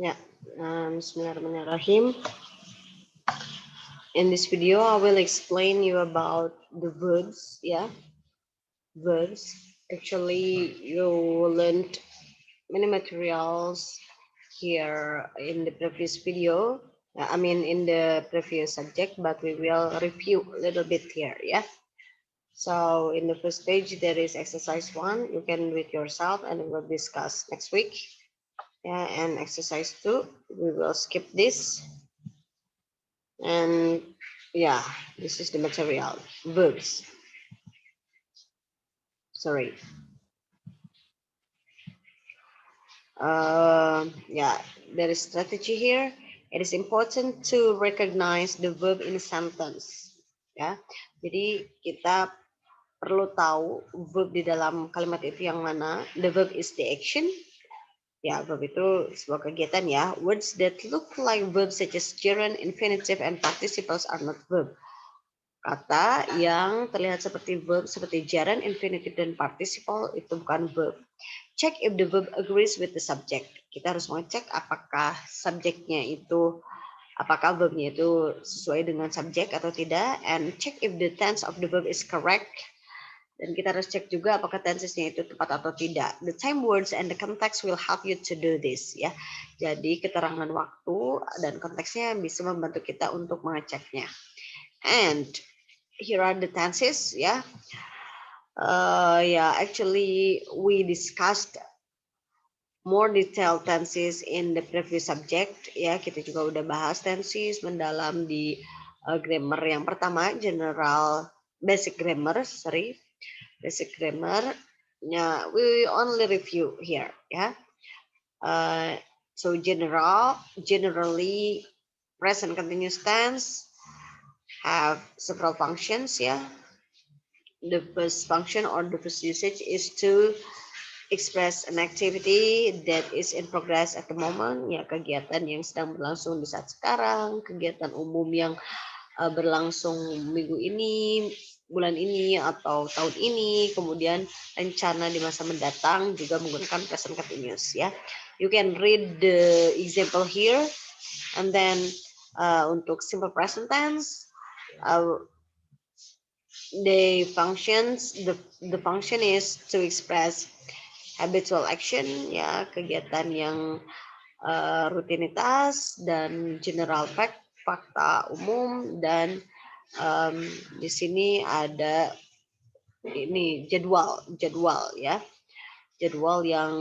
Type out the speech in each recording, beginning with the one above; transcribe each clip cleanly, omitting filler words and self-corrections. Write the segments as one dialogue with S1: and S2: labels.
S1: Ya, Bismillahirrahmanirrahim. In this video, I will explain you about the verbs. Yeah, verbs. Actually, you learned many materials here in the previous video. I mean, in the previous subject, but we will review a little bit here. Yeah. So in the first page, there is exercise 1. You can read yourself, and we will discuss next week. Yeah, and exercise 2, we will skip this. And yeah, this is the material verbs. Sorry. Yeah, there is strategy here. It is important to recognize the verb in a sentence. Ya, jadi kita perlu tahu verb di dalam kalimat itu yang mana. The verb is the action. Ya, verb itu sebuah kegiatan ya. Words that look like verbs such as gerund, infinitive, and participles are not verb. Kata yang terlihat seperti verb seperti gerund, infinitive, dan participle itu bukan verb. Check if the verb agrees with the subject. Kita harus mengecek apakah subjeknya itu, apakah verbnya itu sesuai dengan subjek atau tidak. And check if the tense of the verb is correct. Dan kita harus cek juga apakah tensesnya itu tepat atau tidak. The time, words, and the context will help you to do this. Ya, jadi keterangan waktu dan konteksnya bisa membantu kita untuk mengeceknya. And here are the tenses. Yeah, actually we discussed more detailed tenses in the previous subject. Ya, kita juga udah bahas tenses mendalam di grammar yang pertama, basic grammar. Yeah, we only review here. Ya, so generally present continuous tense have several functions. Ya, the first function or the first usage is to express an activity that is in progress at the moment. Ya, kegiatan yang sedang berlangsung di saat sekarang, kegiatan umum yang berlangsung minggu ini, bulan ini, atau tahun ini, kemudian rencana di masa mendatang juga menggunakan present continuous. Ya, you can read the example here, and then untuk simple present tense, the function is to express habitual action, ya, kegiatan yang rutinitas, dan general fact, fakta umum, dan di sini ada ini jadwal ya, jadwal yang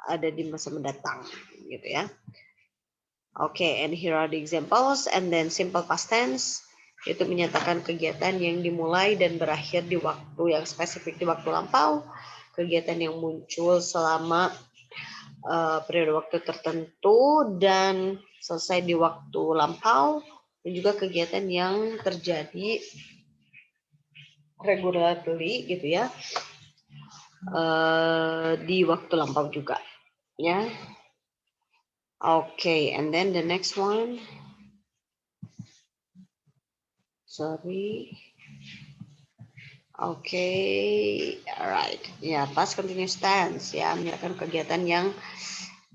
S1: ada di masa mendatang gitu ya. Okay, and here are the examples. And then simple past tense itu menyatakan kegiatan yang dimulai dan berakhir di waktu yang spesifik, di waktu lampau, kegiatan yang muncul selama periode waktu tertentu dan selesai di waktu lampau, dan juga kegiatan yang terjadi regularly gitu ya, di waktu lampau juga ya. Okay, and then the next one. Sorry. Okay, alright. Ya, past continuous tense ya, menyatakan kegiatan yang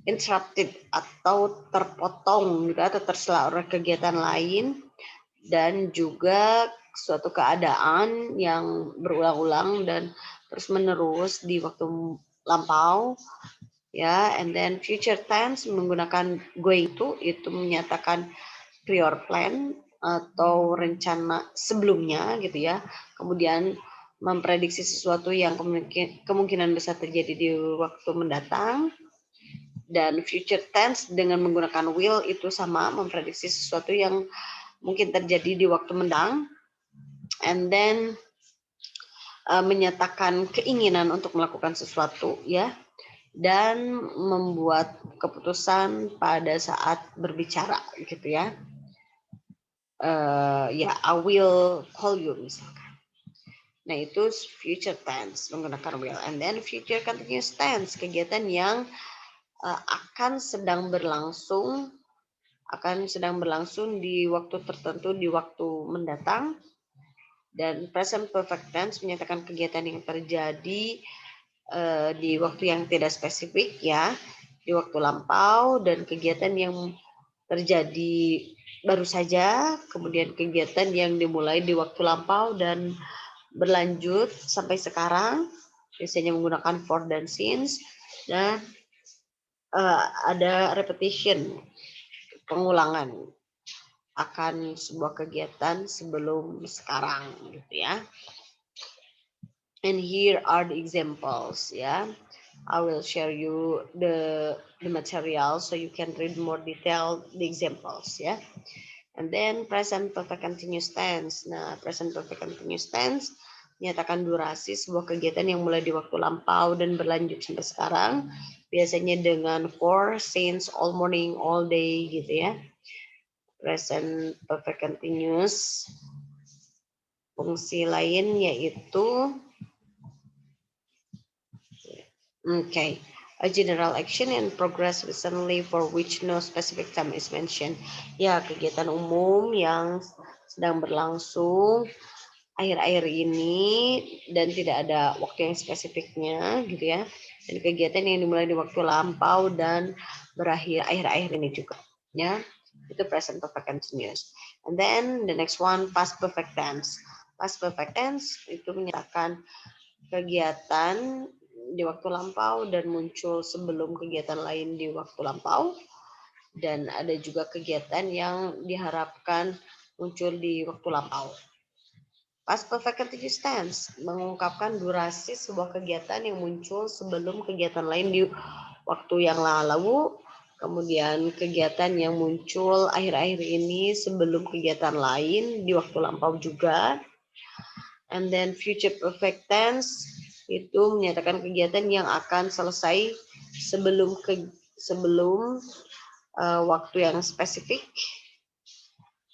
S1: interrupted atau terpotong gitu, atau tersela oleh kegiatan lain, dan juga suatu keadaan yang berulang-ulang dan terus-menerus di waktu lampau ya. And then future tense menggunakan going to, itu menyatakan prior plan atau rencana sebelumnya gitu ya. Kemudian memprediksi sesuatu yang kemungkinan besar terjadi di waktu mendatang. Dan future tense dengan menggunakan will itu sama, memprediksi sesuatu yang mungkin terjadi di waktu mendatang. And then menyatakan keinginan untuk melakukan sesuatu ya, dan membuat keputusan pada saat berbicara gitu ya. I will call you misalkan. Nah, itu future tense menggunakan will. And then future continuous tense, kegiatan yang akan sedang berlangsung di waktu tertentu, di waktu mendatang. Dan present perfect tense menyatakan kegiatan yang terjadi di waktu yang tidak spesifik ya. di waktu lampau, dan kegiatan yang terjadi baru saja, kemudian kegiatan yang dimulai di waktu lampau dan berlanjut sampai sekarang, biasanya menggunakan for dan since, dan ada repetition, pengulangan akan sebuah kegiatan sebelum sekarang, gitu ya. And here are the examples, ya. I will share you the material so you can read more detailed the examples, ya. And then present perfect continuous tense. Nah, present perfect continuous tense menyatakan durasi sebuah kegiatan yang mulai di waktu lampau dan berlanjut sampai sekarang, biasanya dengan for, since, all morning, all day, gitu ya. Present perfect continuous. Fungsi lain yaitu a general action and progress recently for which no specific time is mentioned. Ya, kegiatan umum yang sedang berlangsung akhir-akhir ini dan tidak ada waktu yang spesifiknya, gitu ya. Dan kegiatan yang dimulai di waktu lampau dan berakhir akhir-akhir ini juga, ya. Itu present perfect continuous. And then the next one, past perfect tense. Past perfect tense itu menyatakan kegiatan di waktu lampau dan muncul sebelum kegiatan lain di waktu lampau, dan ada juga kegiatan yang diharapkan muncul di waktu lampau. Past perfect continuous tense mengungkapkan durasi sebuah kegiatan yang muncul sebelum kegiatan lain di waktu yang lalu, kemudian kegiatan yang muncul akhir-akhir ini sebelum kegiatan lain di waktu lampau juga. And then future perfect tense itu menyatakan kegiatan yang akan selesai sebelum waktu yang spesifik,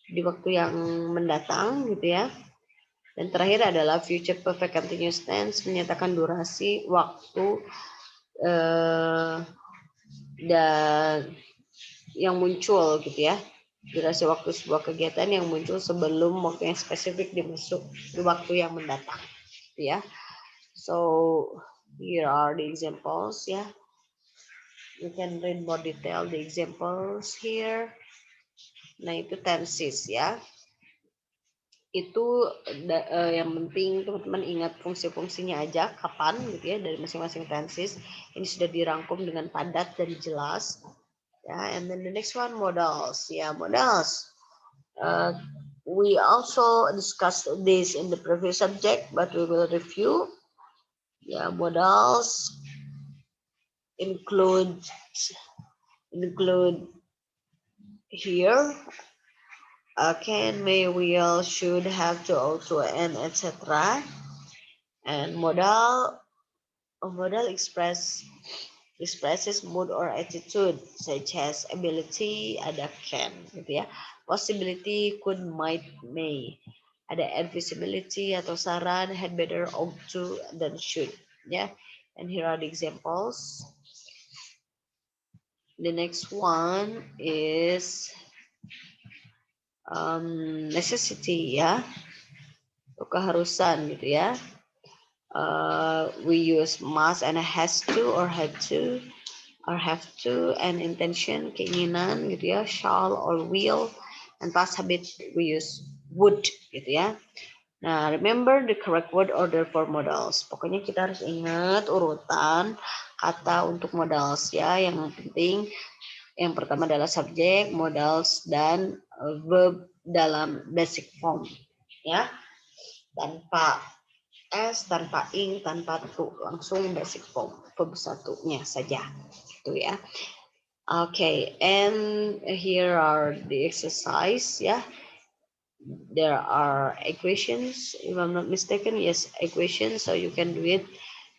S1: di waktu yang mendatang, gitu ya. Dan terakhir adalah future perfect continuous tense menyatakan durasi waktu dan yang muncul, gitu ya. Durasi waktu sebuah kegiatan yang muncul sebelum waktu yang spesifik dimasuk di waktu yang mendatang, gitu ya. So here are the examples, ya. You can read more detail the examples here. Nah, itu tenses, ya. Itu yang penting teman-teman ingat fungsi-fungsinya aja, kapan, gitu ya, dari masing-masing tenses. Ini sudah dirangkum dengan padat dan jelas, ya. And then the next one, modals, ya. Modals, we also discussed this in the previous subject, but we will review, ya. Modals include here can, may, will, should, have to, ought to, and etc. And modal expresses mood or attitude, such as ability, ada can, gitu ya. Possibility, could, might, may. Ada advisability atau saran, had, better, ought to, dan should, ya. And here are the examples. The next one is necessity, ya, keharusan, gitu ya. We use must and has to or had to or have to, and intention, keinginan, gitu ya, shall or will, and past habit we use would, gitu ya. Nah, remember the correct word order for modals. Pokoknya kita harus ingat urutan kata untuk modals, ya. Yang penting yang pertama adalah subjek, modals, dan verb dalam basic form, ya. Tanpa S, tanpa ing, tanpa tu, langsung basic form, verb satunya saja, gitu ya. Okay, and here are the exercise, ya. There are equations, if I'm not mistaken. Yes, equations, so you can do it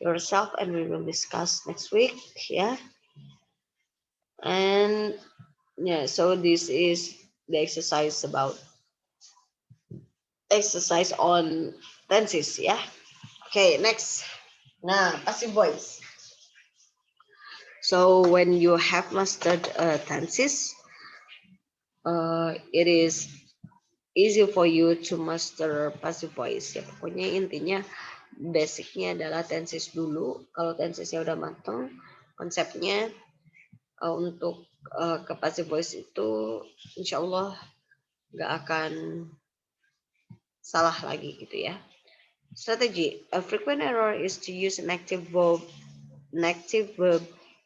S1: yourself and we will discuss next week, ya. And yeah, so this is the exercise on tenses, ya. Okay, next. Nah, passive voice. So when you have mastered tenses, it is easy for you to master passive voice, ya. Pokoknya intinya basicnya adalah tenses dulu. Kalau tensesnya udah matang, konsepnya untuk ke passive voice itu insya Allah nggak akan salah lagi gitu ya. Strategy. A frequent error is to use an active verb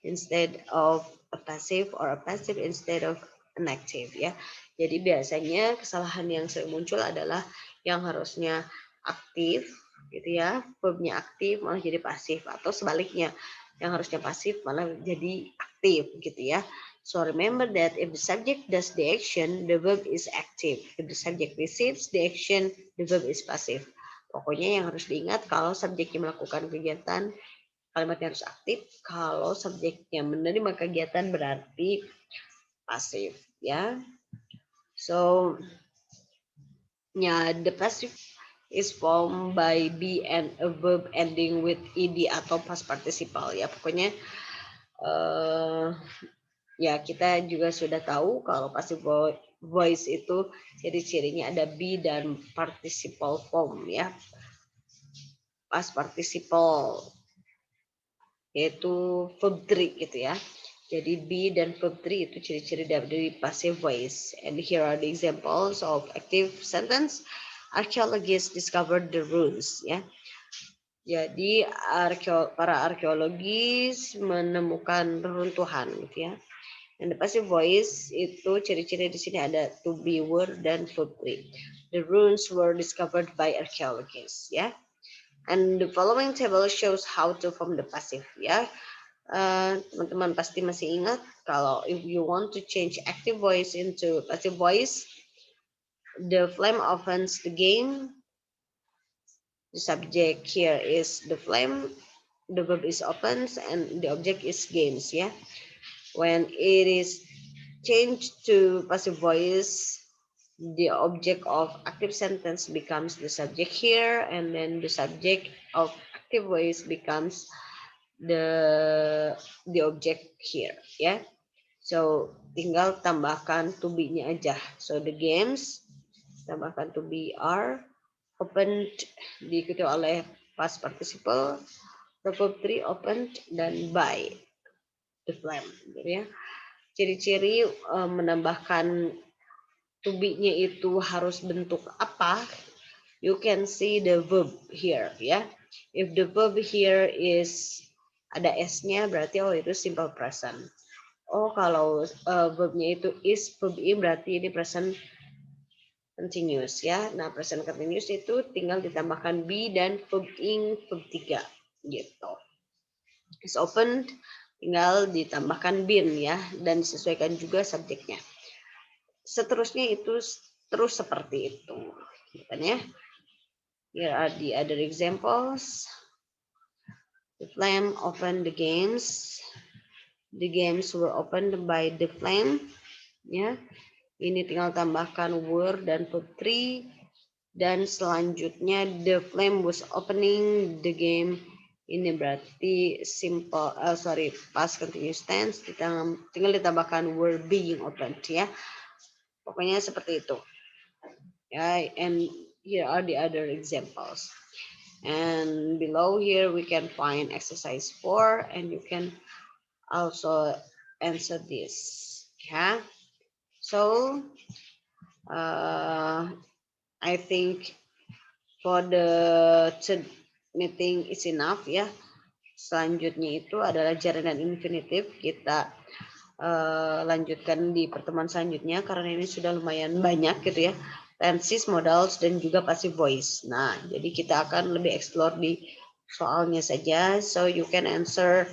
S1: instead of a passive or a passive instead of an active ya. Jadi biasanya kesalahan yang sering muncul adalah yang harusnya aktif gitu ya, verbnya aktif malah jadi pasif atau sebaliknya yang harusnya pasif malah jadi aktif gitu ya. So remember that if the subject does the action, the verb is active. If the subject receives the action, the verb is passive. Pokoknya yang harus diingat kalau subjeknya melakukan kegiatan, kalimatnya harus aktif. Kalau subjeknya menerima kegiatan berarti pasif ya. So the passive is formed by be and a verb ending with ed atau past participle ya. Pokoknya ya kita juga sudah tahu kalau passive voice itu ciri-cirinya ada be dan participle form ya. Past participle yaitu verb 3 gitu ya. Jadi be dan verb 3 itu ciri-ciri dari passive voice. And here are the examples of active sentence. Archaeologists discovered the ruins ya. Jadi para arkeologis menemukan reruntuhan gitu ya. And the passive voice itu ciri-ciri di sini ada to be, were dan verb 3. The ruins were discovered by archaeologists ya. And the following table shows how to form the passive ya. Teman-teman pasti masih ingat kalau if you want to change active voice into passive voice, the flame opens the game. The subject here is the flame, the verb is opens, and the object is games. Yeah, when it is changed to passive voice, the object of active sentence becomes the subject here, and then the subject of active voice becomes the object here ya. So tinggal tambahkan to be-nya aja. So the games tambahkan to be are opened diikuti oleh past participle, verb 3 opened dan by the flame gitu ya. Ciri-ciri menambahkan to be-nya itu harus bentuk apa? You can see the verb here ya. If the verb here is ada S-nya berarti itu simple present. Oh kalau verbnya itu is verb in berarti ini present continuous ya. Nah present continuous itu tinggal ditambahkan be dan verb in verb 3 gitu. Is opened tinggal ditambahkan been ya dan disesuaikan juga subjeknya. Seterusnya itu terus seperti itu. Kan ya. Here are the other examples. The flame opened the games. The games were opened by the flame. Ya, ini tinggal tambahkan were dan verb 3. Dan selanjutnya the flame was opening the game. Ini berarti simple, past continuous tense. Tinggal ditambahkan were being opened ya. Pokoknya seperti itu. Ya, and here are the other examples. And below here we can find exercise 4 and you can also answer this. Yeah. So I think for the meeting is enough ya. Selanjutnya itu adalah gerund dan infinitive. Kita lanjutkan di pertemuan selanjutnya karena ini sudah lumayan banyak gitu ya. Tenses, modals, dan juga passive voice. Nah, jadi kita akan lebih explore di soalnya saja. So you can answer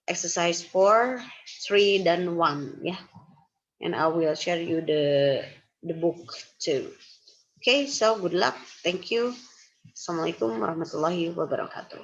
S1: exercise 4, 3, dan 1 ya. And I will share you the book too. Okay, so good luck. Thank you. Assalamualaikum warahmatullahi wabarakatuh.